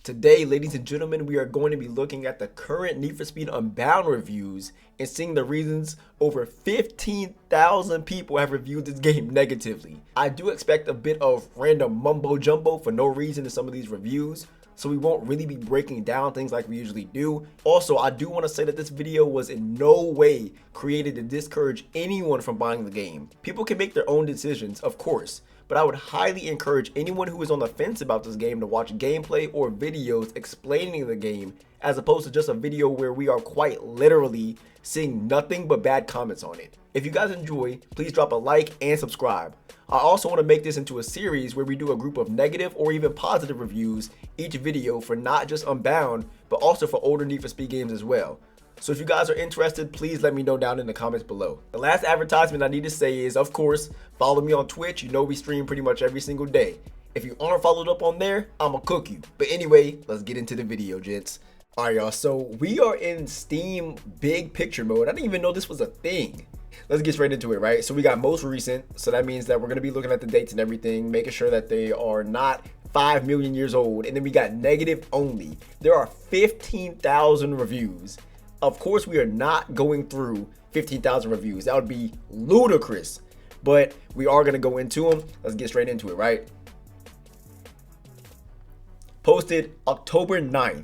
Today, ladies and gentlemen, we are going to be looking at the current Need for Speed Unbound reviews and seeing the reasons over 15,000 people have reviewed this game negatively. I do expect a bit of random mumbo jumbo for no reason in some of these reviews, so we won't really be breaking down things like we usually do. Also, I do want to say that this video was in no way created to discourage anyone from buying the game. People can make their own decisions, of course, but I would highly encourage anyone who is on the fence about this game to watch gameplay or videos explaining the game, as opposed to just a video where we are quite literally seeing nothing but bad comments on it. If you guys enjoy, please drop a like and subscribe. I also want to make this into a series where we do a group of negative or even positive reviews each video for not just Unbound, but also for older Need for Speed games as well. So if you guys are interested, please let me know down in the comments below. The last advertisement I need to say is, of course, follow me on Twitch. You know we stream pretty much every single day. If you aren't followed up on there, I'ma cook you. But anyway, let's get into the video, gents. Alright, y'all, so we are in Steam big picture mode. I didn't even know this was a thing. Let's get straight into it, right? So we got most recent, so that means that we're going to be looking at the dates and everything, making sure that they are not 5 million years old. And then we got negative only. There are 15,000 reviews. Of course, we are not going through 15,000 reviews. That would be ludicrous. But we are going to go into them. Let's get straight into it, right? Posted October 9th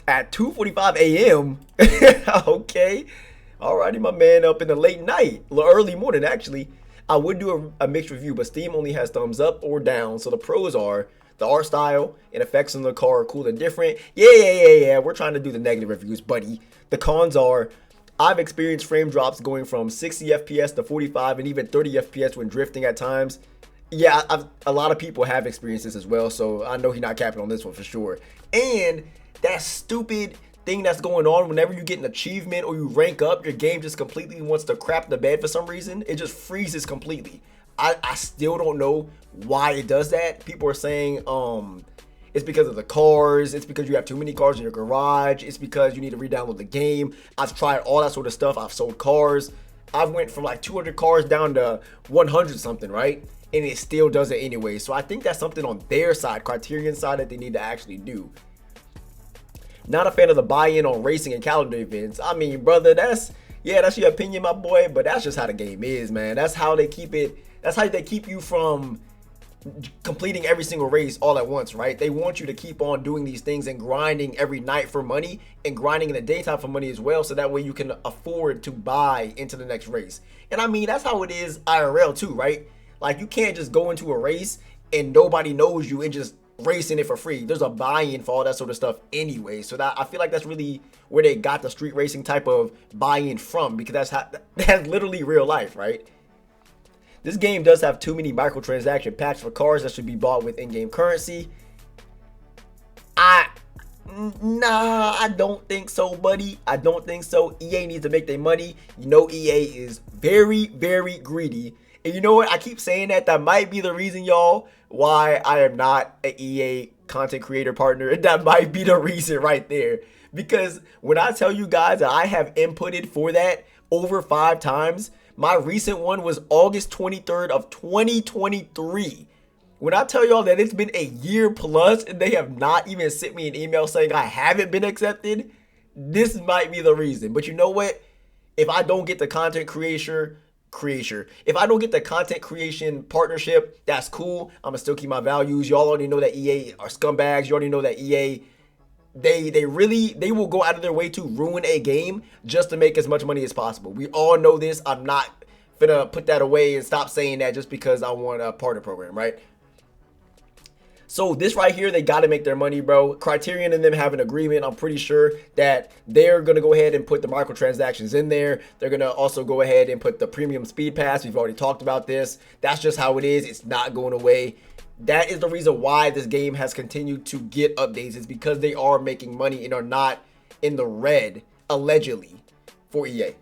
at 2:45 a.m. Okay. Alrighty, my man, up in the late night, early morning, actually. I would do a mixed review, but Steam only has thumbs up or down. So the pros are the art style and effects on the car are cool and different. Yeah. We're trying to do the negative reviews, buddy. The cons are I've experienced frame drops going from 60 FPS to 45 and even 30 FPS when drifting at times. Yeah, a lot of people have experienced this as well, so I know he's not capping on this one for sure. And that stupid thing that's going on whenever you get an achievement or you rank up, your game just completely wants to crap the bed for some reason. It just freezes completely. I still don't know why it does that. People are saying it's because of the cars, it's because you have too many cars in your garage, it's because you need to re-download the game. I've tried all that sort of stuff. I've sold cars. I've went from like 200 cars down to 100 something, right? And it still does it anyway. So I think that's something on their side, Criterion side, that they need to actually do. Not a fan of the buy-in on racing and calendar events. I mean, brother, that's your opinion, my boy, but that's just how the game is, man. That's how they keep it. That's how they keep you from completing every single race all at once, right? They want you to keep on doing these things and grinding every night for money and grinding in the daytime for money as well, so that way you can afford to buy into the next race. And I mean, that's how it is IRL too, right? Like, you can't just go into a race and nobody knows you and just racing it for free. There's a buy-in for all that sort of stuff anyway. So that, I feel like that's really where they got the street racing type of buy-in from, because that's literally real life, right? This game does have too many microtransaction packs for cars that should be bought with in-game currency. Nah, I don't think so, buddy. I don't think so. EA needs to make their money. You know, EA is very, very greedy. And you know what? I keep saying that. That might be the reason, y'all, why I am not an EA content creator partner. That might be the reason right there. Because when I tell you guys that I have inputted for that over 5 times, my recent one was August 23rd of 2023. When I tell y'all that it's been a year plus and they have not even sent me an email saying I haven't been accepted, this might be the reason. But you know what? If I don't get the content creation partnership, that's cool. I'm gonna still keep my values. Y'all already know that EA are scumbags. You already know that EA, they will go out of their way to ruin a game just to make as much money as possible. We all know this. I'm not gonna put that away and stop saying that just because I want a partner program, right? So this right here, they got to make their money, bro. Criterion and them have an agreement. I'm pretty sure that they're going to go ahead and put the microtransactions in there. They're going to also go ahead and put the premium speed pass. We've already talked about this. That's just how it is. It's not going away. That is the reason why this game has continued to get updates. It's because they are making money and are not in the red, allegedly, for EA.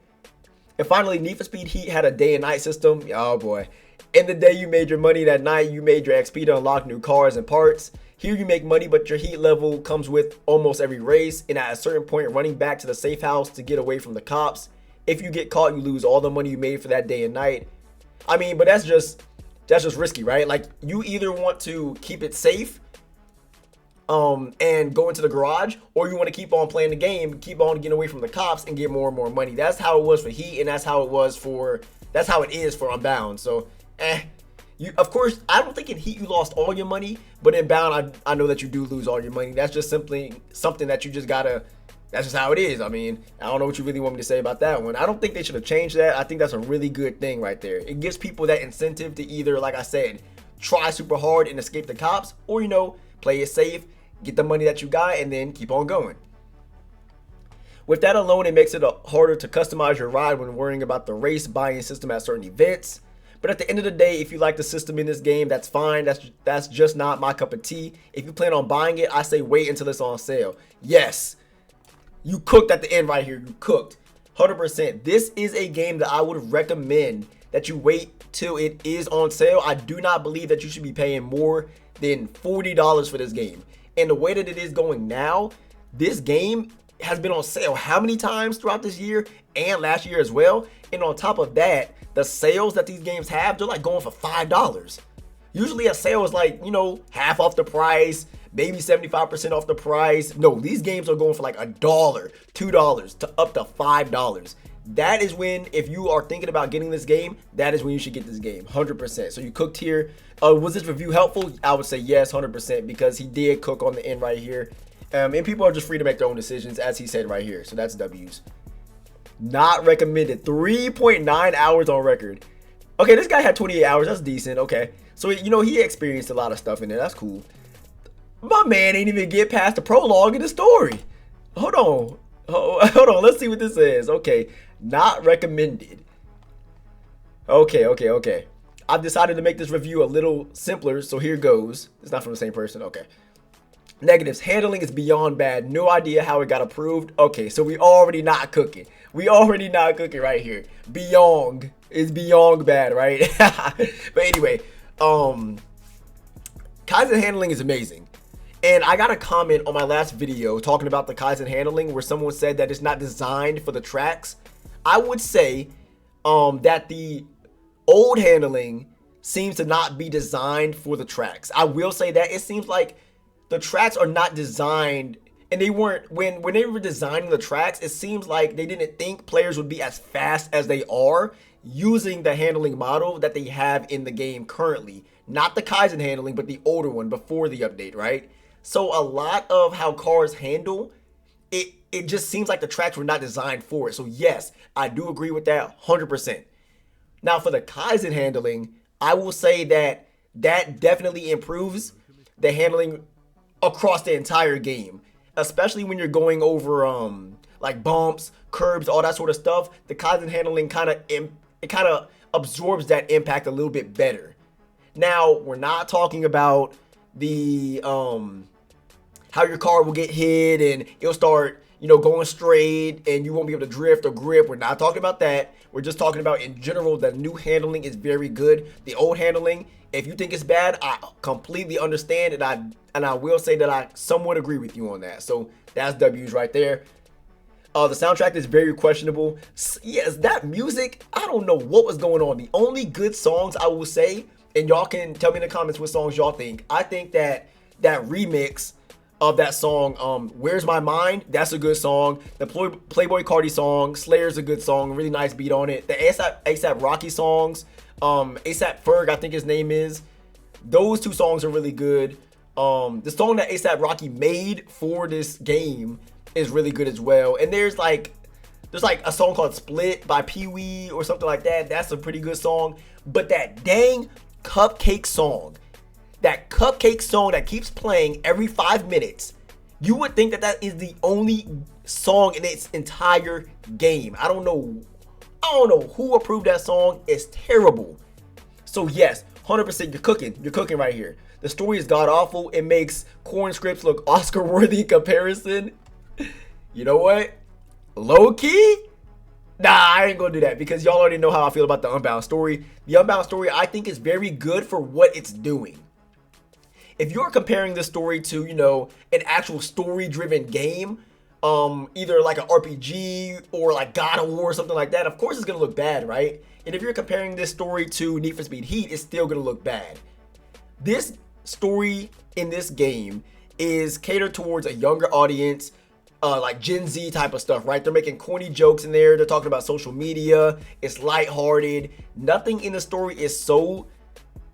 And finally, Need for Speed Heat had a day and night system. Oh boy. In the day you made your money, that night you made your XP to unlock new cars and parts. Here you make money, but your heat level comes with almost every race, and at a certain point running back to the safe house to get away from the cops. If you get caught, you lose all the money you made for that day and night. I mean, but that's just risky, right? Like, you either want to keep it safe and go into the garage, or you want to keep on playing the game, keep on getting away from the cops and get more and more money. That's how it was for Heat, and that's how it is for Unbound. So, of course, I don't think in Heat you lost all your money, but in Bound, I know that you do lose all your money. That's just simply something that you just gotta. That's just how it is. I mean, I don't know what you really want me to say about that one. I don't think they should have changed that. I think that's a really good thing right there. It gives people that incentive to either, like I said, try super hard and escape the cops, or, you know, play it safe, get the money that you got, and then keep on going. With that alone, it makes it harder to customize your ride when worrying about the race buying system at certain events. But at the end of the day, if you like the system in this game, that's fine. That's just not my cup of tea. If you plan on buying it, I say wait until it's on sale. Yes, you cooked at the end right here. You cooked 100%. This is a game that I would recommend that you wait till it is on sale. I do not believe that you should be paying more than $40 for this game. And the way that it is going now, this game has been on sale how many times throughout this year and last year as well. And on top of that, the sales that these games have, they're like going for $5. Usually a sale is like, you know, half off the price, maybe 75% off the price. No, these games are going for like $1, $2 to up to $5. That is when, if you are thinking about getting this game, that is when you should get this game, 100%. So you cooked here. Was this review helpful? I would say yes, 100%, because he did cook on the end right here. And people are just free to make their own decisions, as he said right here. So that's W's. Not recommended. 3.9 hours on record. Okay, this guy had 28 hours. That's decent. Okay. So, you know, he experienced a lot of stuff in there. That's cool. My man ain't even get past the prologue in the story. Hold on. Hold on. Let's see what this says. Okay. Not recommended. Okay. I've decided to make this review a little simpler, so here goes. It's not from the same person. Okay. Negatives. Handling is beyond bad. No idea how it got approved. Okay, so we already not cooking. We already not cooking right here. Beyond. It's beyond bad, right? But anyway, Kaizen handling is amazing. And I got a comment on my last video talking about the Kaizen handling where someone said that it's not designed for the tracks. I would say that the old handling seems to not be designed for the tracks. I will say that it seems like the tracks are not designed, and they weren't, when they were designing the tracks, it seems like they didn't think players would be as fast as they are using the handling model that they have in the game currently. Not the Kaizen handling, but the older one before the update, right? So a lot of how cars handle, it just seems like the tracks were not designed for it. So yes, I do agree with that 100%. Now for the Kaizen handling, I will say that that definitely improves the handling across the entire game, especially when you're going over like bumps, curbs, all that sort of stuff. The Kaizen handling kind of absorbs that impact a little bit better. Now we're not talking about the how your car will get hit and it'll start, you know, going straight and you won't be able to drift or grip. We're not talking about that. We're just talking about in general, the new handling is very good. The old handling, if you think it's bad, I completely understand, and I will say that I somewhat agree with you on that. So that's W's right there. The soundtrack is very questionable. Yes, that music, I don't know what was going on. The only good songs I will say, and y'all can tell me in the comments what songs y'all think. I think that that remix of that song, Where's My Mind, that's a good song. The Playboy Cardi song, Slayer's a good song, really nice beat on it. The ASAP Rocky songs, ASAP Ferg, I think his name is. Those two songs are really good. The song that ASAP Rocky made for this game is really good as well. And there's like a song called Split by Pee Wee or something like that. That's a pretty good song. But that dang Cupcake song, that Cupcake song that keeps playing every 5 minutes, you would think that that is the only song in its entire game. I don't know who approved that song. It's terrible. So yes, 100% you're cooking right here. The story is god awful. It makes corn scripts look Oscar worthy in comparison. You know what? Low key? Nah, I ain't gonna do that because y'all already know how I feel about the Unbound story. The Unbound story, I think, is very good for what it's doing. If you're comparing this story to, you know, an actual story-driven game, either like an RPG or like God of War or something like that, of course it's gonna look bad, right? And if you're comparing this story to Need for Speed Heat, it's still gonna look bad. This story in this game is catered towards a younger audience, like Gen Z type of stuff, right? They're making corny jokes in there. They're talking about social media. It's lighthearted. Nothing in the story is so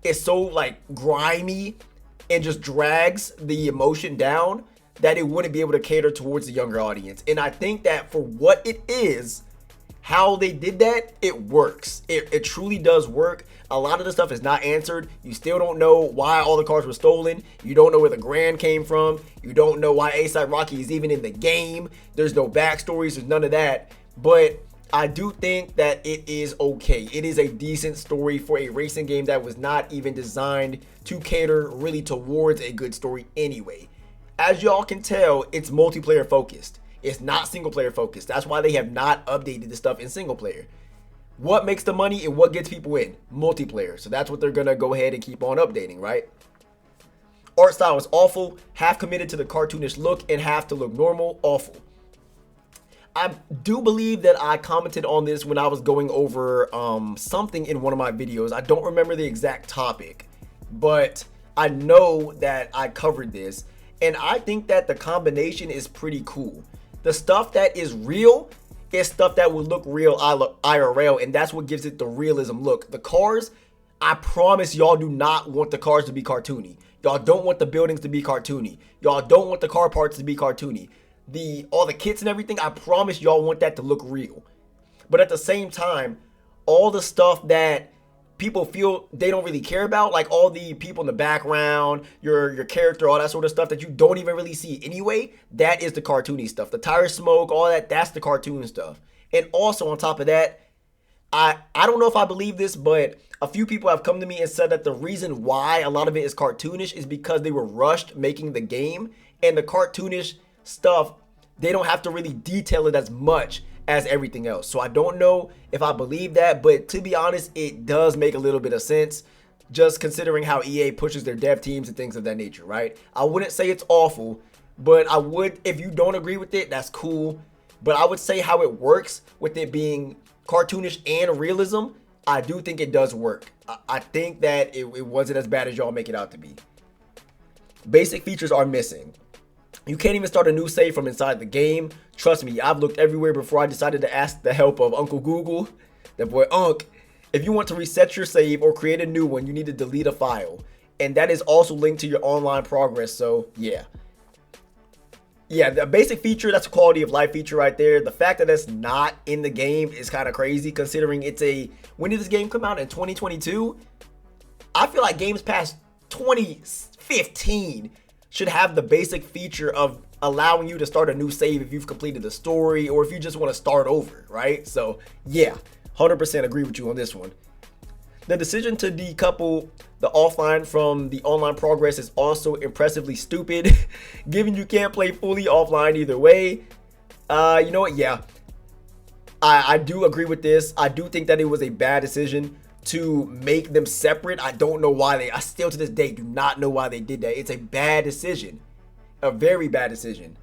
like grimy and just drags the emotion down that it wouldn't be able to cater towards the younger audience. And I think that for what it is, how they did that, it works. It truly does work. A lot of the stuff is not answered. You still don't know why all the cars were stolen. You don't know where the Grand came from. You don't know why A$AP Rocky is even in the game. There's no backstories. There's none of that. But I do think that it is okay. It is a decent story for a racing game that was not even designed to cater really towards a good story anyway. As y'all can tell, it's multiplayer focused. It's not single player focused. That's why they have not updated the stuff in single player. What makes the money and what gets people in? Multiplayer. So that's what they're going to go ahead and keep on updating, right? Art style is awful. Half committed to the cartoonish look and half to look normal. Awful. I do believe that I commented on this when I was going over something in one of my videos. I don't remember the exact topic, but I know that I covered this. And I think that the combination is pretty cool. The stuff that is real is stuff that would look real IRL, and that's what gives it the realism look. The cars, I promise y'all do not want the cars to be cartoony. Y'all don't want the buildings to be cartoony. Y'all don't want the car parts to be cartoony. All the kits and everything, I promise y'all want that to look real. But at the same time, all the stuff that people feel they don't really care about, like all the people in the background, your character, all that sort of stuff that you don't even really see anyway, that is the cartoony stuff. The tire smoke, all that, that's the cartoon stuff. And also on top of that, I don't know if I believe this, but a few people have come to me and said that the reason why a lot of it is cartoonish is because they were rushed making the game, and the cartoonish stuff, they don't have to really detail it as much as everything else. So I don't know if I believe that, but to be honest, it does make a little bit of sense just considering how EA pushes their dev teams and things of that nature, right? I wouldn't say it's awful, but I would, if you don't agree with it, that's cool. But I would say how it works with it being cartoonish and realism, I do think it does work. I think that it wasn't as bad as y'all make it out to be. Basic features are missing. You can't even start a new save from inside the game. Trust me, I've looked everywhere before I decided to ask the help of Uncle Google, that boy Unc. If you want to reset your save or create a new one, you need to delete a file. And that is also linked to your online progress, so yeah. Yeah, the basic feature, that's a quality of life feature right there. The fact that it's not in the game is kind of crazy considering it's when did this game come out? In 2022? I feel like games past 2015 should have the basic feature of allowing you to start a new save if you've completed the story or if you just want to start over, right? So yeah, 100% agree with you on this one. The decision to decouple the offline from the online progress is also impressively stupid, given you can't play fully offline either way. You know what? Yeah, I do agree with this. I do think that it was a bad decision to make them separate. I don't know why I still to this day do not know why they did that. It's a bad decision, a very bad decision.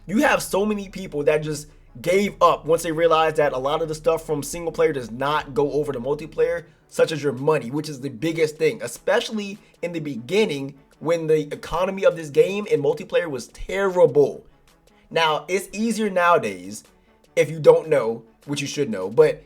You have so many people that just gave up once they realized that a lot of the stuff from single player does not go over to multiplayer, such as your money, which is the biggest thing, especially in the beginning when the economy of this game in multiplayer was terrible. Now, it's easier nowadays, if you don't know, which you should know, but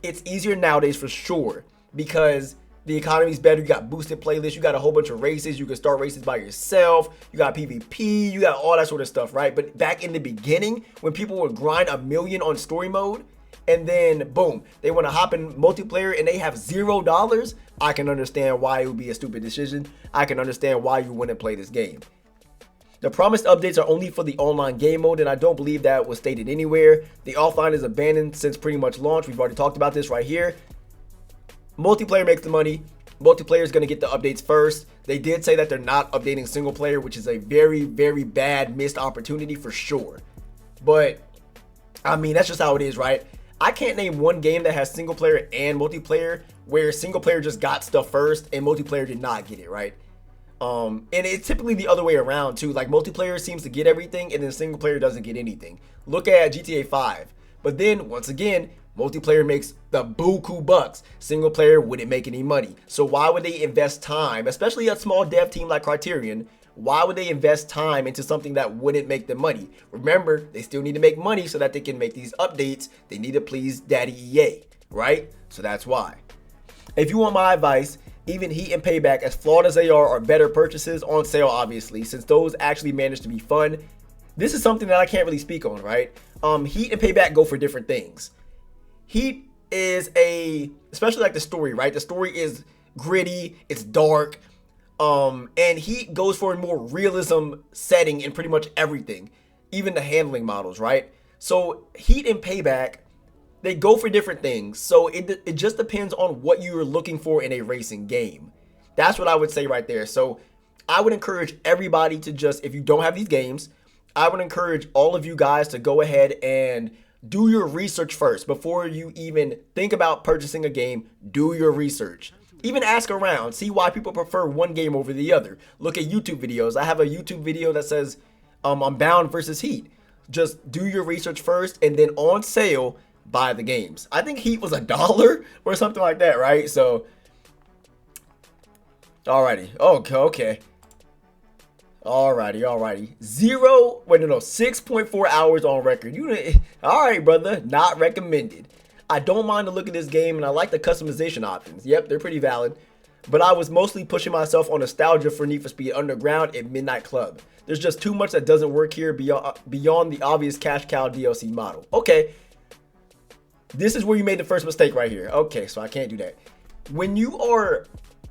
it's easier nowadays for sure because the economy's better. You got boosted playlists, you got a whole bunch of races, you can start races by yourself, you got PvP, you got all that sort of stuff, right? But back in the beginning, when people would grind 1 million on story mode, and then boom, they want to hop in multiplayer and they have $0, I can understand why it would be a stupid decision. I can understand why you wouldn't play this game. The promised updates are only for the online game mode, and I don't believe that was stated anywhere. The offline is abandoned since pretty much launch. We've already talked about this right here. Multiplayer makes the money. Multiplayer is going to get the updates first. They did say that they're not updating single player, which is a very, very bad missed opportunity for sure. But, I mean, that's just how it is, right? I can't name one game that has single player and multiplayer where single player just got stuff first and multiplayer did not get it, right? And it's typically the other way around too. Like multiplayer seems to get everything and then single player doesn't get anything. Look at GTA 5. But then once again, multiplayer makes the buku bucks. Single player wouldn't make any money. So why would they invest time, especially a small dev team like Criterion, Why would they invest time into something that wouldn't make them money? Remember, they still need to make money so that they can make these updates. They need to please Daddy EA, right? So that's why. If you want my advice, even Heat and Payback, as flawed as they are better purchases on sale, obviously, since those actually manage to be fun. This is something that I can't really speak on, right? Heat and Payback go for different things. Heat is especially like the story, right? The story is gritty, it's dark, and Heat goes for a more realism setting in pretty much everything, even the handling models, right? So Heat and Payback, they go for different things. So it just depends on what you're looking for in a racing game. That's what I would say right there. So I would encourage everybody to just, if you don't have these games, I would encourage all of you guys to go ahead and do your research first. Before you even think about purchasing a game, do your research. Even ask around, see why people prefer one game over the other. Look at YouTube videos. I have a YouTube video that says Unbound versus Heat. Just do your research first, and then on sale, buy the games. I think Heat was $1 or something like that, right? So, alrighty. Okay. Alrighty. 6.4 hours on record. Alright, brother. Not recommended. I don't mind the look of this game, and I like the customization options. Yep, they're pretty valid. But I was mostly pushing myself on nostalgia for Need for Speed Underground and Midnight Club. There's just too much that doesn't work here beyond the obvious cash cow DLC model. Okay. This is where you made the first mistake right here. Okay, so I can't do that. When you are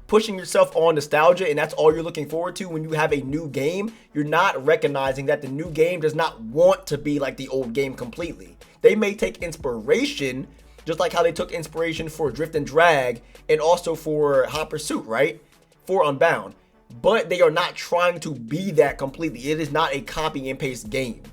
pushing yourself on nostalgia and that's all you're looking forward to when you have a new game, you're not recognizing that the new game does not want to be like the old game completely. They may take inspiration, just like how they took inspiration for Drift and Drag and also for Hot Pursuit, right? For Unbound. But they are not trying to be that completely. It is not a copy and paste game.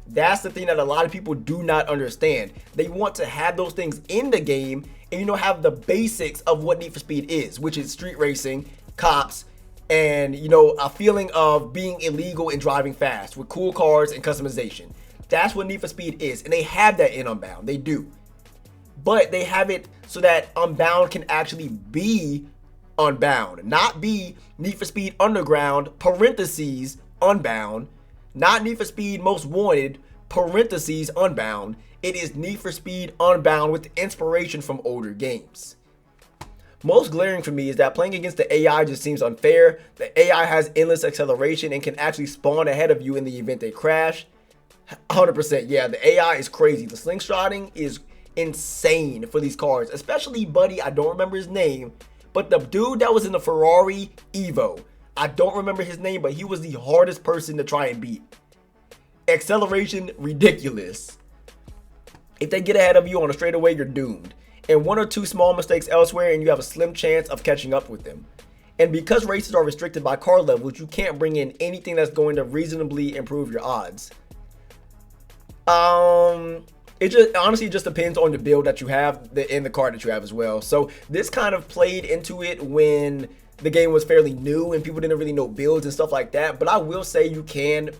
That's the thing that a lot of people do not understand. They want to have those things in the game and, have the basics of what Need for Speed is, which is street racing, cops, and, a feeling of being illegal and driving fast with cool cars and customization. That's what Need for Speed is, and they have that in Unbound. They do. But they have it so that Unbound can actually be Unbound, not be Need for Speed Underground, parentheses, Unbound, not Need for Speed Most Wanted, parentheses, Unbound. It is Need for Speed Unbound with inspiration from older games. Most glaring for me is that playing against the AI just seems unfair. The AI has endless acceleration and can actually spawn ahead of you in the event they crash. 100%, yeah, the AI is crazy. The slingshotting is insane for these cars, especially Buddy, I don't remember his name, but the dude that was in the Ferrari Evo, I don't remember his name, but he was the hardest person to try and beat. Acceleration, ridiculous. If they get ahead of you on a straightaway, you're doomed. And one or two small mistakes elsewhere and you have a slim chance of catching up with them. And because races are restricted by car levels, you can't bring in anything that's going to reasonably improve your odds. It honestly just depends on the build that you have and the car that you have as well. So this kind of played into it when the game was fairly new and people didn't really know builds and stuff like that. But I will say you can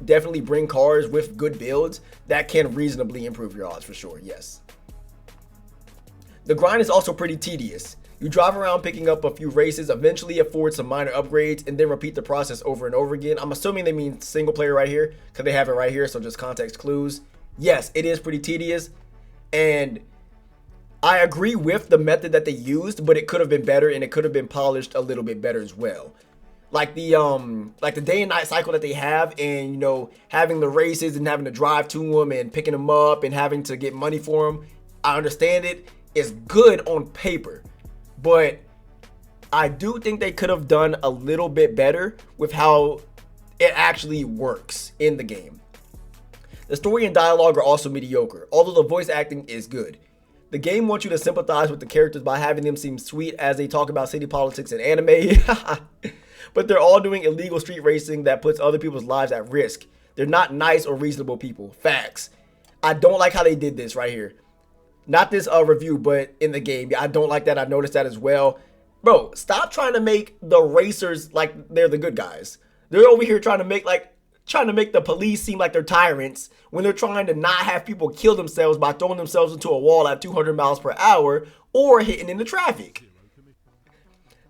definitely bring cars with good builds that can reasonably improve your odds for sure, yes. The grind is also pretty tedious. You drive around picking up a few races, eventually afford some minor upgrades, and then repeat the process over and over again. I'm assuming they mean single player right here, because they have it right here, so just context clues. Yes, it is pretty tedious, and I agree with the method that they used, but it could have been better, and it could have been polished a little bit better as well. Like the day and night cycle that they have, and having the races and having to drive to them and picking them up and having to get money for them. I understand it. It's good on paper, but I do think they could have done a little bit better with how it actually works in the game. The story and dialogue are also mediocre, although the voice acting is good. The game wants you to sympathize with the characters by having them seem sweet as they talk about city politics and anime. But they're all doing illegal street racing that puts other people's lives at risk. They're not nice or reasonable people. Facts. I don't like how they did this right here. Not this review, but in the game. I don't like that. I noticed that as well. Bro, stop trying to make the racers like they're the good guys. They're over here trying to make the police seem like they're tyrants when they're trying to not have people kill themselves by throwing themselves into a wall at 200 miles per hour or hitting into traffic.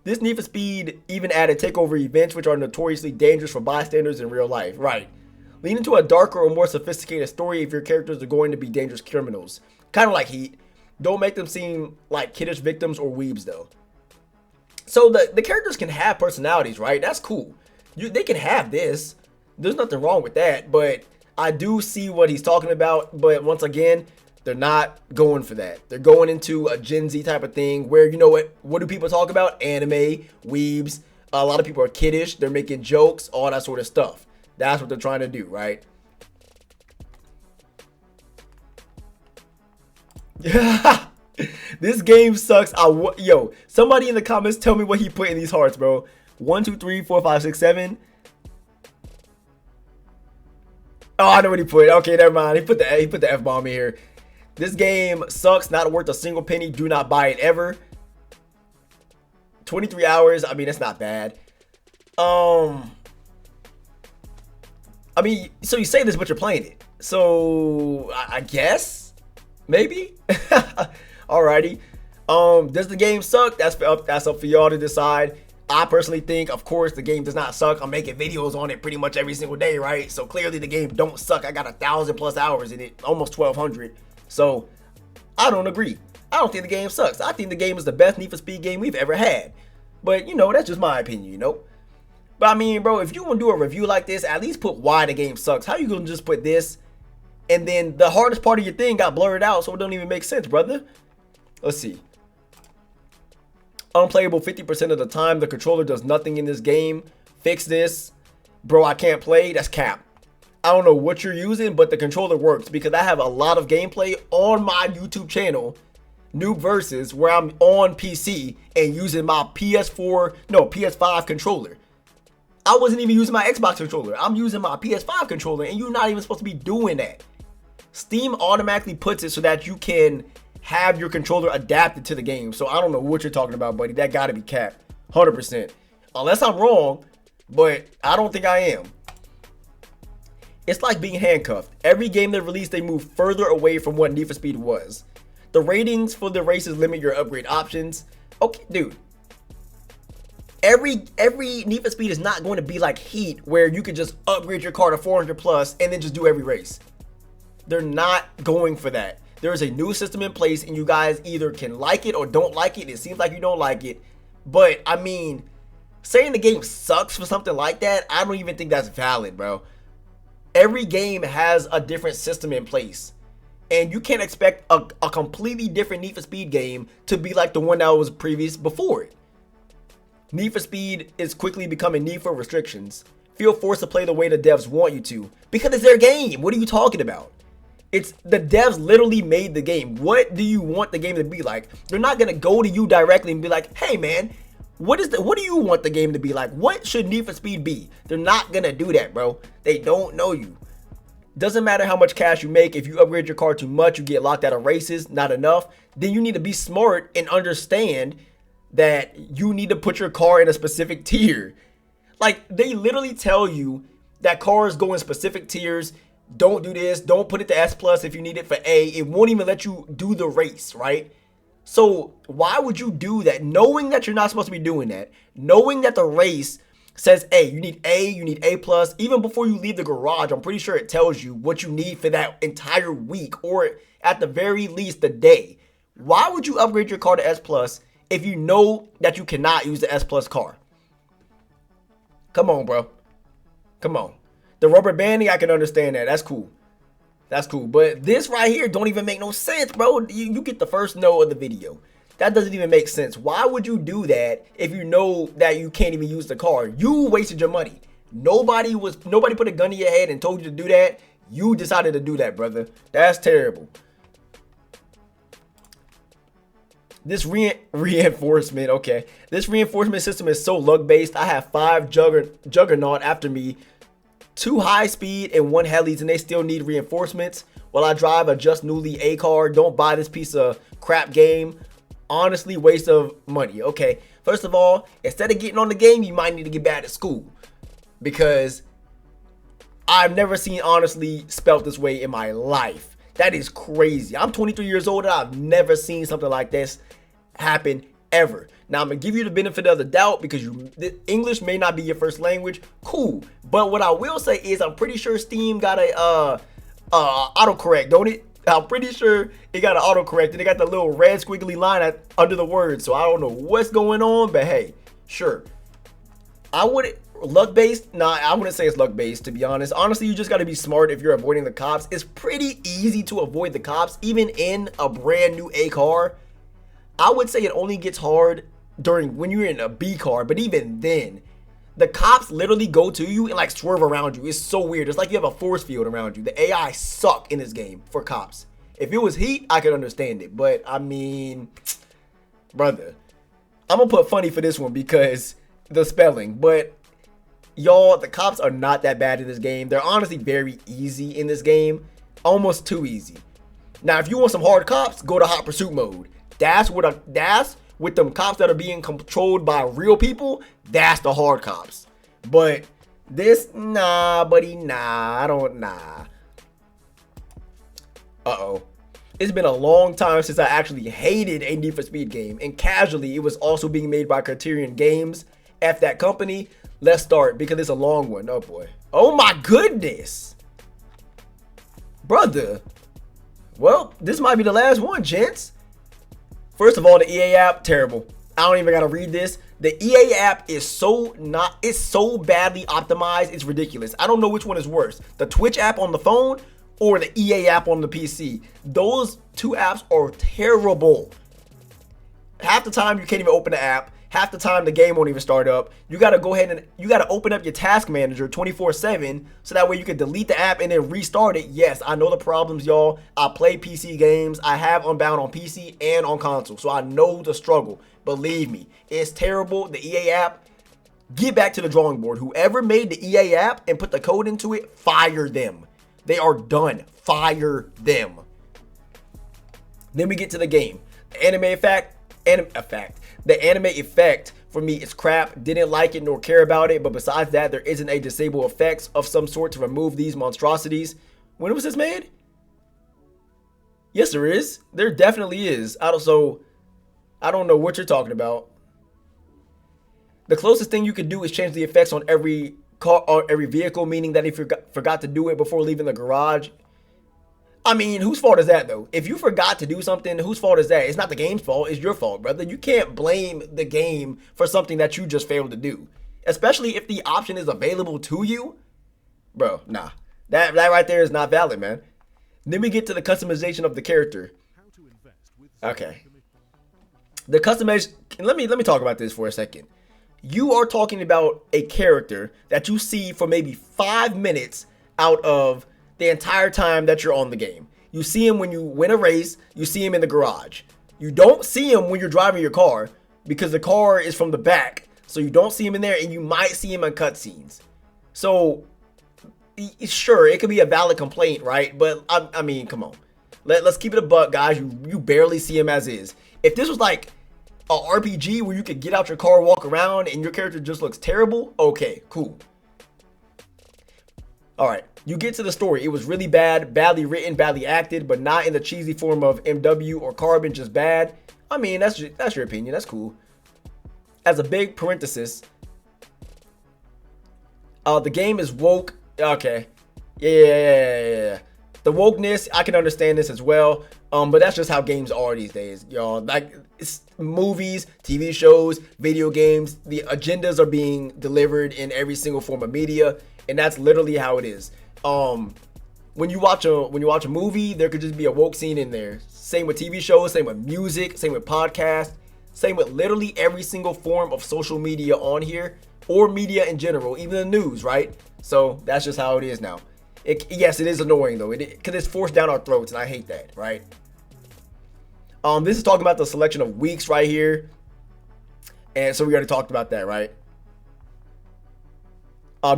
This Need for Speed even added takeover events, which are notoriously dangerous for bystanders in real life. Right. Lean into a darker or more sophisticated story if your characters are going to be dangerous criminals. Kind of like Heat. Don't make them seem like kiddish victims or weebs, though. So the characters can have personalities, right? That's cool. They can have this. There's nothing wrong with that. But I do see what he's talking about. But once again, they're not going for that. They're going into a Gen Z type of thing where, you know what do people talk about? Anime, weebs. A lot of people are kiddish. They're making jokes, all that sort of stuff. That's what they're trying to do, right? This game sucks. Yo, somebody in the comments tell me what he put in these hearts, bro. 1, 2, 3, 4, 5, 6, 7. Oh, I know what he put. Okay, never mind. He put the F-bomb in here. This game sucks. Not worth a single penny. Do not buy it ever. 23 hours. I mean, that's not bad. I mean, so you say this, but you're playing it. So I guess maybe. Alrighty. Does the game suck? That's up for y'all to decide. I personally think, of course, the game does not suck. I'm making videos on it pretty much every single day, right? So clearly the game don't suck. I got 1,000+ hours in it, almost 1,200. So I don't agree. I don't think the game sucks. I think the game is the best Need for Speed game we've ever had. But, you know, that's just my opinion, you know? But I mean, bro, if you want to do a review like this, at least put why the game sucks. How you gonna just put this and then the hardest part of your thing got blurred out, so it don't even make sense, brother? Let's see. Unplayable 50% of the time. The controller does nothing in this game. Fix this. Bro, I can't play. That's cap. I don't know what you're using, but the controller works because I have a lot of gameplay on my YouTube channel, Noob Versus, where I'm on PC and using my PS5 controller. I wasn't even using my Xbox controller. I'm using my PS5 controller, and you're not even supposed to be doing that. Steam automatically puts it so that you can have your controller adapted to the game. So I don't know what you're talking about, buddy. That gotta be capped. 100%. Unless I'm wrong, but I don't think I am. It's like being handcuffed. Every game they release, they move further away from what Need for Speed was. The ratings for the races limit your upgrade options. Okay, dude. Every Need for Speed is not going to be like Heat, where you can just upgrade your car to 400+ and then just do every race. They're not going for that. There is a new system in place, and you guys either can like it or don't like it. It seems like you don't like it. But, I mean, saying the game sucks for something like that, I don't even think that's valid, bro. Every game has a different system in place. And you can't expect a completely different Need for Speed game to be like the one that was previous before it. Need for Speed is quickly becoming Need for restrictions. Feel forced to play the way the devs want you to. Because it's their game. What are you talking about? It's the devs literally made the game. What do you want the game to be like? They're not gonna go to you directly and be like, hey man, what do you want the game to be like? What should Need for Speed be? They're not gonna do that, bro. They don't know you. Doesn't matter how much cash you make. If you upgrade your car too much, you get locked out of races. Not enough. Then you need to be smart and understand that you need to put your car in a specific tier. Like, they literally tell you that cars go in specific tiers. Don't do this. Don't put it to S+ if you need it for A. It won't even let you do the race, right? So why would you do that? Knowing that you're not supposed to be doing that. Knowing that the race says A. You need A+. Even before you leave the garage, I'm pretty sure it tells you what you need for that entire week, or at the very least the day. Why would you upgrade your car to S+ if you know that you cannot use the S+ car? Come on, bro. Come on. The rubber banding, I can understand that. That's cool. That's cool. But this right here don't even make no sense, bro. You get the first no of the video. That doesn't even make sense. Why would you do that if you know that you can't even use the car? You wasted your money. Nobody put a gun in your head and told you to do that. You decided to do that, brother. That's terrible. This reinforcement, okay. This reinforcement system is so luck-based. I have 5 Juggernaut after me, 2 high speed and 1 helis, and they still need reinforcements. While I drive a just newly A car, don't buy this piece of crap game. Honestly, waste of money. Okay, first of all, instead of getting on the game, you might need to get back to school, because I've never seen honestly spelt this way in my life. That is crazy. I'm 23 years old and I've never seen something like this happen ever. Now I'm gonna give you the benefit of the doubt because English may not be your first language. Cool, but what I will say is I'm pretty sure Steam got a autocorrect, don't it? I'm pretty sure it got an autocorrect and it got the little red squiggly line under the word. So I don't know what's going on, but hey, sure. I wouldn't luck based. Nah, I wouldn't say it's luck based, to be honest. Honestly, you just got to be smart if you're avoiding the cops. It's pretty easy to avoid the cops, even in a brand new A car. I would say it only gets hard when you're in a B car, but even then, the cops literally go to you and like swerve around you. It's so weird. It's like you have a force field around you. The AI suck in this game for cops. If it was Heat, I could understand it, but I mean, brother, I'm gonna put funny for this one because the spelling, but y'all, the cops are not that bad in this game. They're honestly very easy in this game, almost too easy. Now, if you want some hard cops, go to hot pursuit mode. That's with them cops that are being controlled by real people. That's the hard cops. But this, nah, buddy, nah. Uh-oh. It's been a long time since I actually hated a Need for Speed game, and casually, it was also being made by Criterion Games. F that company. Let's start because it's a long one. Oh boy. Oh my goodness. Brother. Well, this might be the last one, gents. First of all, the EA app, terrible. I don't even gotta read this. The EA app is so badly optimized, it's ridiculous. I don't know which one is worse. The Twitch app on the phone or the EA app on the PC. Those two apps are terrible. Half the time you can't even open the app. Half the time the game won't even start up. You gotta go ahead and you gotta open up your task manager 24/7 so that way you can delete the app and then restart it. Yes, I know the problems, y'all. I play PC games. I have Unbound on PC and on console, so I know the struggle. Believe me, it's terrible. The EA app, get back to the drawing board. Whoever made the EA app and put the code into it, fire them. They are done. Fire them. Then we get to the game. The anime effect for me is crap. Didn't like it nor care about it, but besides that, there isn't a disable effects of some sort to remove these monstrosities. When was this made? Yes, there is. There definitely is. I don't know what you're talking about. The closest thing you could do is change the effects on every car or every vehicle, meaning that if you forgot to do it before leaving the garage. I mean, whose fault is that though? If you forgot to do something, whose fault is that? It's not the game's fault, it's your fault, brother. You can't blame the game for something that you just failed to do. Especially if the option is available to you. Bro, nah. That right there is not valid, man. Then we get to the customization of the character. Okay. The customization, let me talk about this for a second. You are talking about a character that you see for maybe 5 minutes out of the entire time that you're on the game. You see him when you win a race, you see him in the garage. You don't see him when you're driving your car because the car is from the back. So you don't see him in there, and you might see him in cutscenes. So sure, it could be a valid complaint, right? But I mean, come on. Let's keep it a buck, guys. You barely see him as is. If this was like a RPG where you could get out your car, walk around, and your character just looks terrible, okay, cool. All right, you get to the story. It was really bad, badly written, badly acted, but not in the cheesy form of MW or Carbon, just bad. I mean, that's your opinion. That's cool. As a big parenthesis, the game is woke. Okay, yeah. The wokeness, I can understand this as well. But that's just how games are these days, y'all. Like, it's movies, TV shows, video games. The agendas are being delivered in every single form of media, and that's literally how it is. When you watch a movie, there could just be a woke scene in there. Same with TV shows, same with music, same with podcasts, same with literally every single form of social media on here, or media in general, even the news, right? So that's just how it is now. Yes, it is annoying though, because it's forced down our throats, and I hate that, right? This is talking about the selection of weeks right here, and so we already talked about that, right?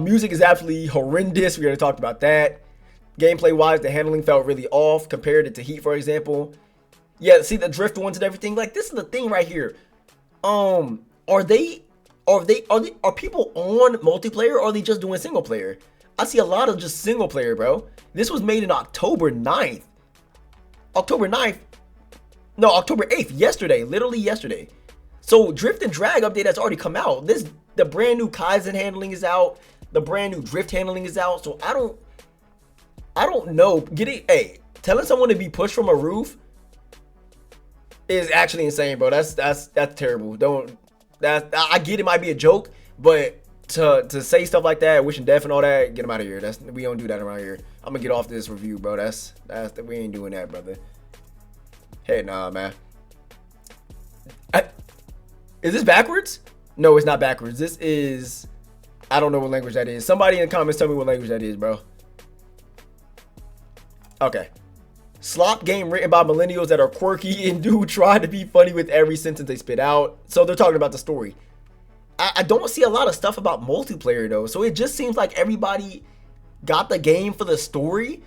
Music is absolutely horrendous. We already talked about that. Gameplay wise, the handling felt really off compared it to Heat, for example. Yeah, see the drift ones and everything. Like, this is the thing right here. Are people on multiplayer, or are they just doing single player? I see a lot of just single player, bro. This was made in October 9th. October 8th, yesterday, literally yesterday. So drift and drag update has already come out. The brand new Kaizen handling is out. The brand new drift handling is out. So I don't know. Telling someone to be pushed from a roof is actually insane, bro. That's terrible. I get it might be a joke, but to say stuff like that, wishing death and all that, get them out of here. We don't do that around here. I'm gonna get off this review, bro. We ain't doing that, brother. Hey, nah, man. Is this backwards? No, it's not backwards. This is, I don't know what language that is. Somebody in the comments tell me what language that is, bro. Okay. Slop game written by millennials that are quirky and do try to be funny with every sentence they spit out. So they're talking about the story. I don't see a lot of stuff about multiplayer though. So it just seems like everybody got the game for the story,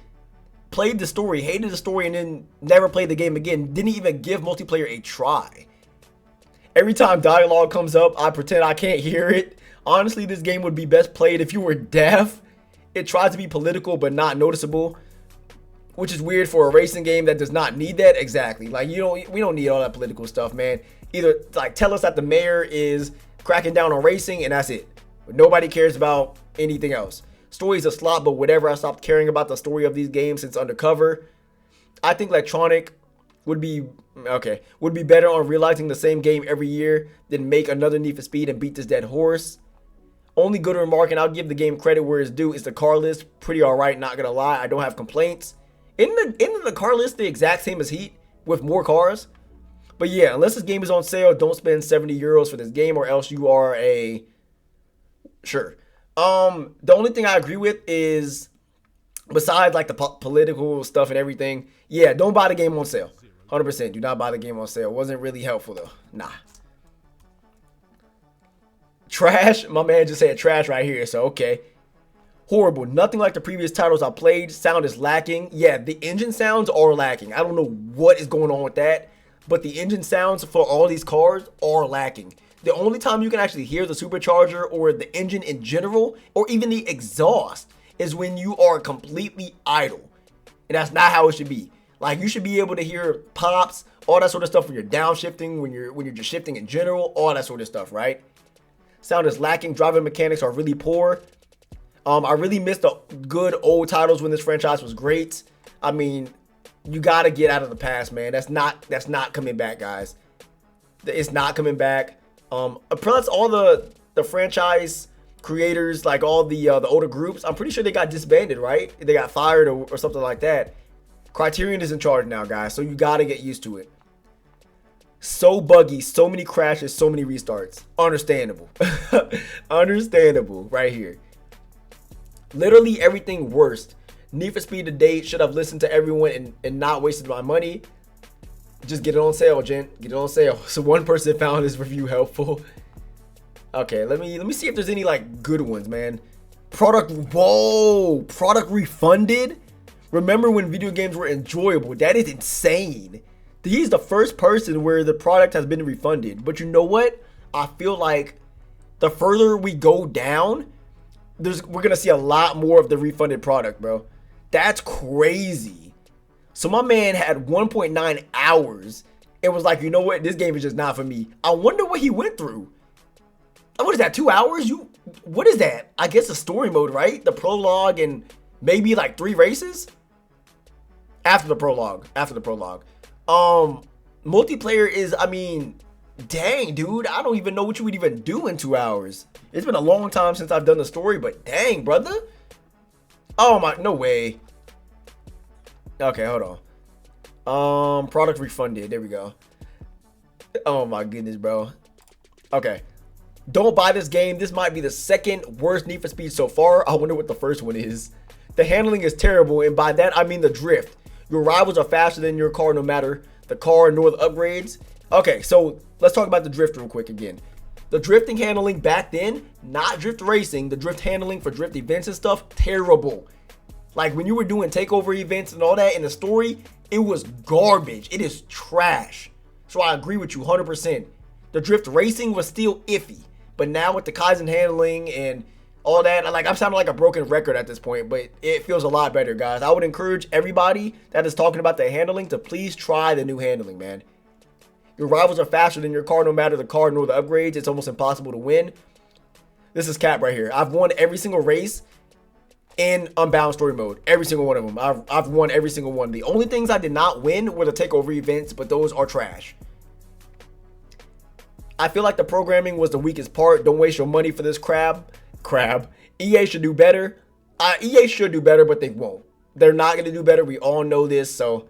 played the story, hated the story, and then never played the game again. Didn't even give multiplayer a try. Every time dialogue comes up, I pretend I can't hear it. Honestly, this game would be best played if you were deaf. It tries to be political but not noticeable, which is weird for a racing game that does not need that. Exactly. Like we don't need all that political stuff, man. Either like tell us that the mayor is cracking down on racing and that's it. But nobody cares about anything else. Story's a slot, but whatever. I stopped caring about the story of these games since Undercover. I think Electronic would be better on realizing the same game every year than make another Need for Speed and beat this dead horse. Only good remark, and I'll give the game credit where it's due, is the car list. Pretty alright, not gonna lie. I don't have complaints. Isn't the car list the exact same as Heat with more cars? But yeah, unless this game is on sale, don't spend 70 euros for this game, or else you are a sure. The only thing I agree with is, besides like the political stuff and everything, yeah, don't buy the game on sale. 100%. Do not buy the game on sale. Wasn't really helpful though. Nah. Trash. My man just said trash right here. So okay. Horrible. Nothing like the previous titles I played. Sound is lacking. Yeah, the engine sounds are lacking. I don't know what is going on with that, but the engine sounds for all these cars are lacking. The only time you can actually hear the supercharger or the engine in general, or even the exhaust, is when you are completely idle. And that's not how it should be. Like, you should be able to hear pops, all that sort of stuff when you're downshifting, when you're just shifting in general, all that sort of stuff, right? Sound is lacking. Driving mechanics are really poor. I really missed the good old titles when this franchise was great. I mean, you got to get out of the past, man. That's not coming back, guys. It's not coming back. Plus, all the franchise creators, like all the older groups, I'm pretty sure they got disbanded, right? They got fired or something like that. Criterion is in charge now, guys, so you gotta get used to it. So buggy, so many crashes, so many restarts. Understandable. Understandable right here. Literally everything worst. Need for Speed to date. Should have listened to everyone and not wasted my money. Just get it on sale, gent. Get it on sale. So one person found this review helpful. Okay, let me see if there's any like good ones, man. Product refunded. Remember when video games were enjoyable? That is insane. He's the first person where the product has been refunded. But you know what? I feel like the further we go down, we're gonna see a lot more of the refunded product, bro. That's crazy. So my man had 1.9 hours and was like, you know what? This game is just not for me. I wonder what he went through. What is that? 2 hours? What is that? I guess the story mode, right? The prologue and maybe like 3 races after the prologue. Multiplayer is, I mean, dang, dude, I don't even know what you would even do in 2 hours. It's been a long time since I've done the story, but dang, brother. Oh my, no way. Okay, hold on. Product refunded. There we go. Oh my goodness, bro. Okay. Don't buy this game. This might be the second worst Need for Speed so far. I wonder what the first one is. The handling is terrible, and by that I mean the drift. Your rivals are faster than your car no matter the car nor the upgrades. Okay, so let's talk about the drift real quick again. The drifting handling back then, not drift racing, the drift handling for drift events and stuff, terrible. Like when you were doing takeover events and all that in the story, it was garbage. It is trash. So I agree with you 100%. The drift racing was still iffy. But now with the Kaizen handling and all that, like I'm sounding like a broken record at this point, but it feels a lot better, guys. I would encourage everybody that is talking about the handling to please try the new handling, man. Your rivals are faster than your car no matter the car nor the upgrades. It's almost impossible to win. This is cap right here. I've won every single race in Unbound story mode. Every single one of them. I've won every single one. The only things I did not win were the takeover events, but those are trash. I feel like the programming was the weakest part. Don't waste your money for this crap. EA should do better. EA should do better, but they won't. They're not going to do better. We all know this. So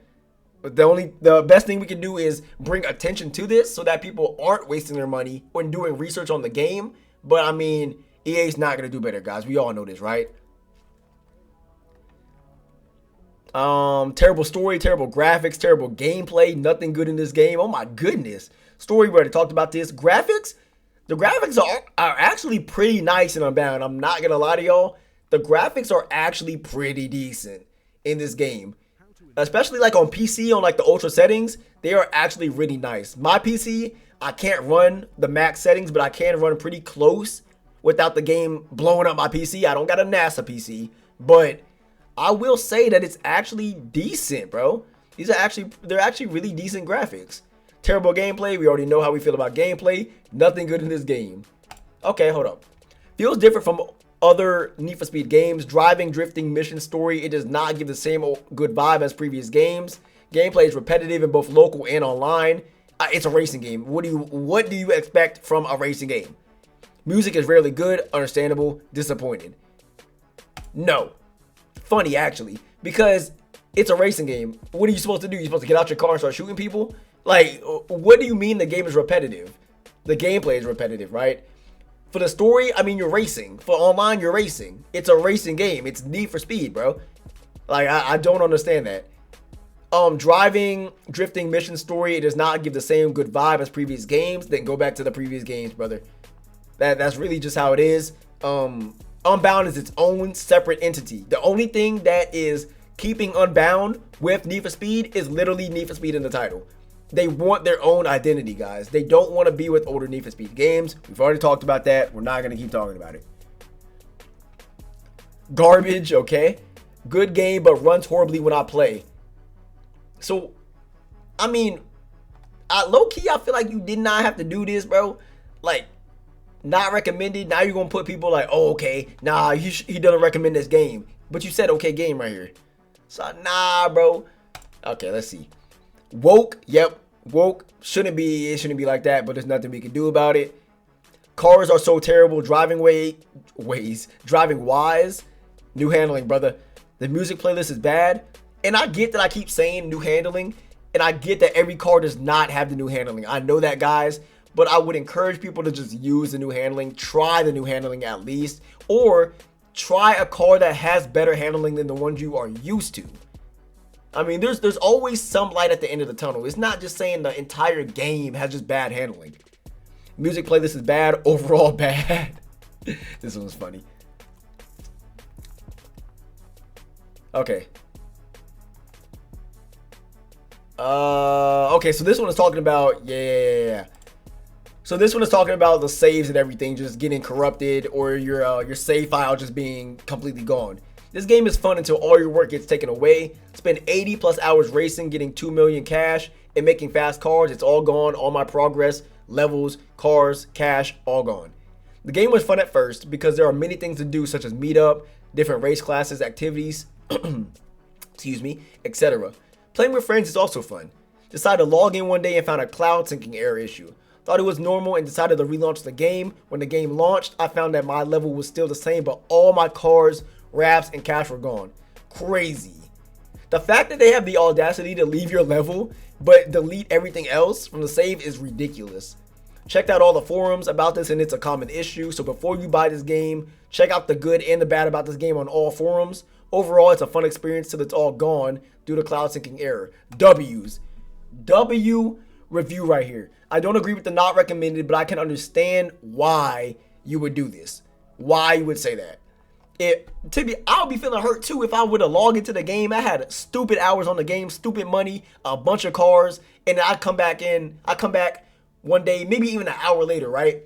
the best thing we can do is bring attention to this so that people aren't wasting their money when doing research on the game. But I mean, EA's not going to do better, guys. We all know this, right? Terrible story, terrible graphics, terrible gameplay, nothing good in this game. Oh my goodness. Story, we already talked about this. Graphics, the graphics are actually pretty nice in Unbound. I'm not gonna lie to y'all. The graphics are actually pretty decent in this game. Especially like on PC, on like the ultra settings, they are actually really nice. My PC, I can't run the max settings, but I can run pretty close without the game blowing up my PC. I don't got a NASA PC, but I will say that it's actually decent, bro. They're actually really decent graphics. Terrible gameplay. We already know how we feel about gameplay. Nothing good in this game. Okay, hold up. Feels different from other Need for Speed games. Driving, drifting, mission story. It does not give the same good vibe as previous games. Gameplay is repetitive in both local and online. It's a racing game. What do you expect from a racing game? Music is rarely good. Understandable. Disappointed. No. Funny actually, because it's a racing game. What are you supposed to do? You're supposed to get out your car and start shooting people? Like, what do you mean the game is repetitive? The gameplay is repetitive, right? For the story, I mean, you're racing. For online, you're racing. It's a racing game. It's Need for Speed, bro. Like, I don't understand that. Driving, drifting, mission story, it does not give the same good vibe as previous games. Then go back to the previous games, brother. That's really just how it is. Unbound is its own separate entity. The only thing that is keeping Unbound with Need for Speed is literally Need for Speed in the title. They want their own identity, guys. They don't want to be with older Need for Speed games. We've already talked about that. We're not going to keep talking about it. Garbage, okay. Good game, but runs horribly when I play. So, I mean, low-key, I feel like you did not have to do this, bro. Like, not recommended. Now you're gonna put people like, oh, okay, nah, he doesn't recommend this game, but you said okay game right here. So nah, bro. Okay, let's see. Woke, yep, woke. It shouldn't be like that, but there's nothing we can do about it. Cars are so terrible. Driving wise. New handling, brother. The music playlist is bad, and I get that I keep saying new handling, and I get that every car does not have the new handling. I know that, guys. But I would encourage people to just use the new handling, try the new handling at least, or try a car that has better handling than the ones you are used to. I mean, there's always some light at the end of the tunnel. It's not just saying the entire game has just bad handling. Music playlist is bad, overall bad. This one was funny. Okay. Okay, so this one is talking about, yeah. So this one is talking about the saves and everything just getting corrupted, or your save file just being completely gone. This game is fun until all your work gets taken away. Spend 80 plus hours racing, getting 2 million cash, and making fast cars. It's all gone. All my progress, levels, cars, cash, all gone. The game was fun at first because there are many things to do, such as meet up, different race classes, activities, excuse me, etc. Playing with friends is also fun. Decided to log in one day and found a cloud syncing error issue. Thought it was normal and decided to relaunch the game. When the game launched, I found that my level was still the same, but all my cars, wraps, and cash were gone. Crazy. The fact that they have the audacity to leave your level but delete everything else from the save is ridiculous. Checked out all the forums about this, and it's a common issue. So before you buy this game, check out the good and the bad about this game on all forums. Overall, it's a fun experience till it's all gone due to cloud syncing error. W's. W review right here. I don't agree with the not recommended, but I can understand why you would do this. Why you would say that. I would be feeling hurt too if I would have logged into the game. I had stupid hours on the game, stupid money, a bunch of cars, and then I come back one day, maybe even an hour later, right?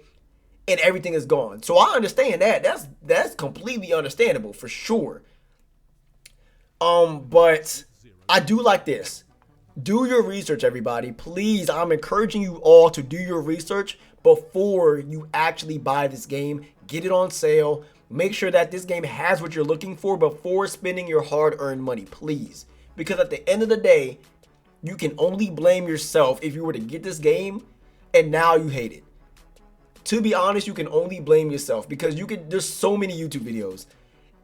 And everything is gone. So I understand that. That's completely understandable for sure. But I do like this. Do your research, everybody. Please, I'm encouraging you all to do your research before you actually buy this game. Get it on sale. Make sure that this game has what you're looking for before spending your hard-earned money, please. Because at the end of the day, you can only blame yourself if you were to get this game and now you hate it. To be honest, you can only blame yourself because there's so many YouTube videos.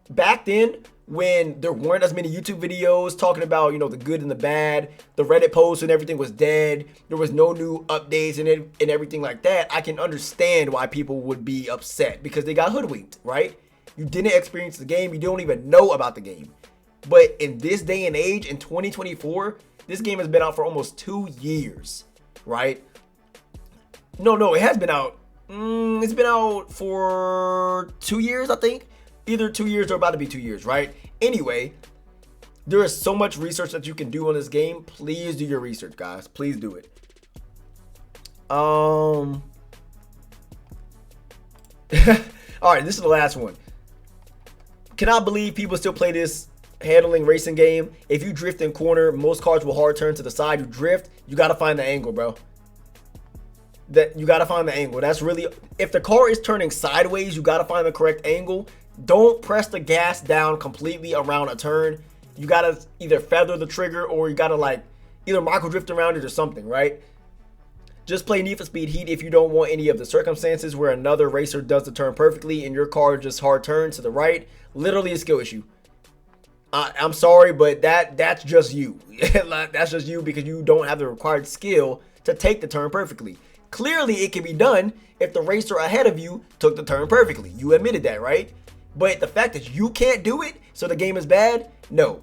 Back then, when there weren't as many YouTube videos talking about, the good and the bad, the Reddit posts and everything was dead, there was no new updates and everything like that, I can understand why people would be upset because they got hoodwinked, right? You didn't experience the game, you don't even know about the game. But in this day and age, in 2024, this game has been out for almost 2 years, right? No, it has been out. It's been out for 2 years, I think. Either 2 years or about to be 2 years, right? Anyway, there is so much research that you can do on this game. Please do your research, guys. Please do it. All right, this is the last one. Cannot believe people still play this handling racing game. If you drift in corner, most cars will hard turn to the side. You drift, you got to find the angle, bro. You got to find the angle. That's really, if the car is turning sideways, you got to find the correct angle. Don't press the gas down completely around a turn. You got to either feather the trigger or you got to either micro drift around it or something, right? Just play Need for Speed Heat if you don't want any of the circumstances where another racer does the turn perfectly and your car just hard turns to the right. Literally a skill issue. I'm sorry, but that's just you. That's just you because you don't have the required skill to take the turn perfectly. Clearly, it can be done if the racer ahead of you took the turn perfectly. You admitted that, right? But the fact that you can't do it, so the game is bad, no.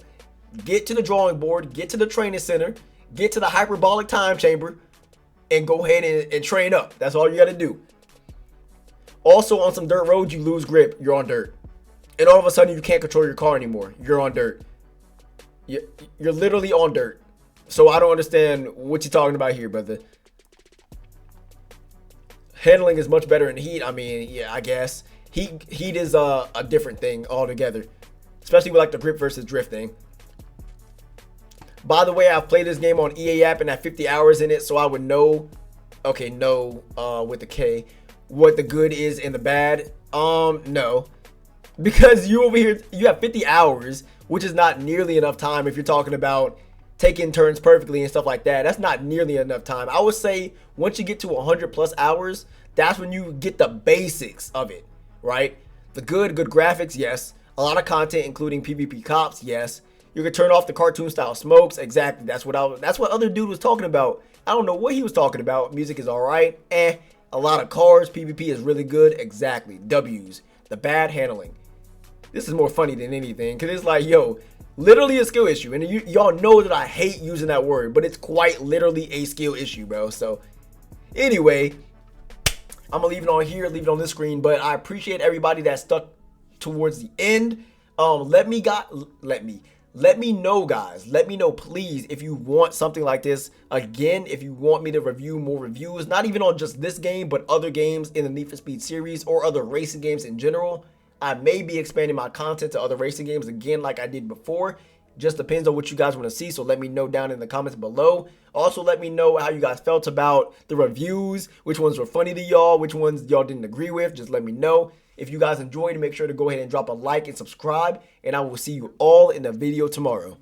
Get to the drawing board, get to the training center, get to the hyperbolic time chamber, and go ahead and train up. That's all you got to do. Also, on some dirt roads, you lose grip. You're on dirt. And all of a sudden, you can't control your car anymore. You're on dirt. You're literally on dirt. So I don't understand what you're talking about here, brother. Handling is much better in Heat. I mean, yeah, I guess. Heat is a different thing altogether. Especially with the grip versus drift thing. By the way, I've played this game on EA app and had 50 hours in it, so I would know, okay, no, with the K, what the good is and the bad. No. Because you over here, you have 50 hours, which is not nearly enough time if you're talking about taking turns perfectly and stuff like that. That's not nearly enough time. I would say once you get to 100 plus hours, that's when you get the basics of it, right? The good graphics, yes. A lot of content, including PvP cops, yes. You can turn off the cartoon style smokes, exactly. That's what other dude was talking about. I don't know what he was talking about. Music is all right, A lot of cars, PvP is really good, exactly. W's, the bad handling. This is more funny than anything because it's like, yo, literally a skill issue. And y'all know that I hate using that word, but it's quite literally a skill issue, bro. So anyway, I'm gonna leave it on here, leave it on this screen, but I appreciate everybody that stuck towards the end. Let me know, guys. Let me know, please, if you want something like this again. If you want me to review more reviews, not even on just this game, but other games in the Need for Speed series or other racing games in general. I may be expanding my content to other racing games again like I did before. Just depends on what you guys want to see, so let me know down in the comments below. Also, let me know how you guys felt about the reviews, which ones were funny to y'all, which ones y'all didn't agree with. Just let me know. If you guys enjoyed, make sure to go ahead and drop a like and subscribe, and I will see you all in the video tomorrow.